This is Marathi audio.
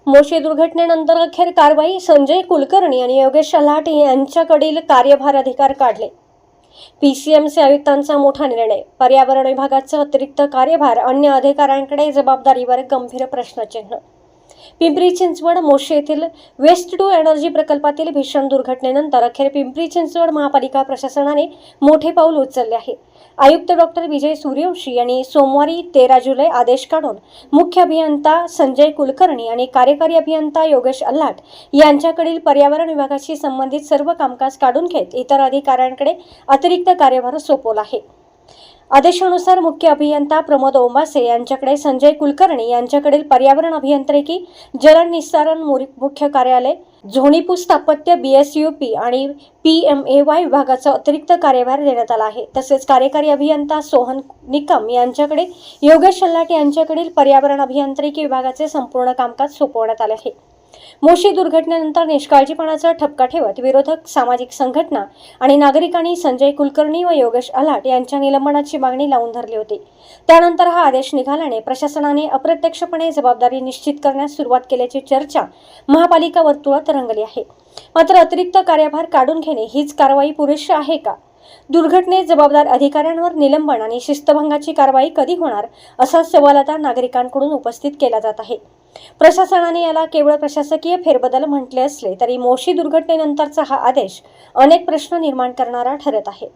मोशी दुर्घटनेनंतर अखेर कारवाई, संजय कुलकर्णी आणि योगेश लाटे यांच्याकडील कार्यभार अधिकार काढले. पीसीएमसी आयुक्तांचा मोठा निर्णय, पर्यावरण विभागाचा अतिरिक्त कार्यभार अन्य अधिकाऱ्यांकडे जबाबदारीवर गंभीर प्रश्नचिन्ह. पिंपरी चिंचवड मोशी येथील वेस्ट टू एनर्जी प्रकल्पातील भीषण दुर्घटनेनंतर अखेर पिंपरी चिंचवड महापालिका प्रशासनाने मोठे पाऊल उचलले आहे. आयुक्त डॉक्टर विजय सूर्यवंशी यांनी सोमवारी 13 जुलै आदेश काढून मुख्य अभियंता संजय कुलकर्णी आणि कार्यकारी अभियंता योगेश अल्हाट यांच्याकडील पर्यावरण विभागाशी संबंधित सर्व कामकाज काढून घेत इतर अधिकाऱ्यांकडे अतिरिक्त कार्यभार सोपवला आहे. आदेशानुसार मुख्य अभियंता प्रमोद ओंबासे यांच्याकडे संजय कुलकर्णी यांच्याकडील पर्यावरण अभियांत्रिकी, जलनिस्सारण मुख्य कार्यालय, झोणीपूर स्थापत्य, बीएसयूपी आणि पीएमएवाय विभागाचा अतिरिक्त कार्यभार देण्यात आला आहे. तसेच कार्यकारी अभियंता सोहन निकम यांच्याकडे योगेश अल्हाट यांच्याकडील पर्यावरण अभियांत्रिकी विभागाचे संपूर्ण कामकाज सोपवण्यात आले आहे. मोशी दुर्घटनेनंतर निष्काळजीपणाचा ठपका ठेवत विरोधक, सामाजिक संघटना आणि नागरिकांनी संजय कुलकर्णी व योगेश अल्हाट यांच्या निलंबनाची मागणी लावून धरली होती. त्यानंतर हा आदेश निघाल्याने प्रशासनाने अप्रत्यक्षपणे जबाबदारी निश्चित करण्यास सुरुवात केल्याची चर्चा महापालिका वर्तुळात रंगली आहे. मात्र अतिरिक्त कार्यभार काढून घेणे हीच कारवाई पुरेशी आहे का? दुर्घटनेत जबाबदार अधिकाऱ्यांवर निलंबन आणि शिस्तभंगाची कारवाई कधी होणार, असा सवाल आता नागरिकांकडून उपस्थित केला जात आहे. प्रशासनाने याला केवळ प्रशासकीय फेरबदल म्हटले असले तरी मोशी दुर्घटनेनंतरचा हा आदेश अनेक प्रश्न निर्माण करणारा ठरत आहे.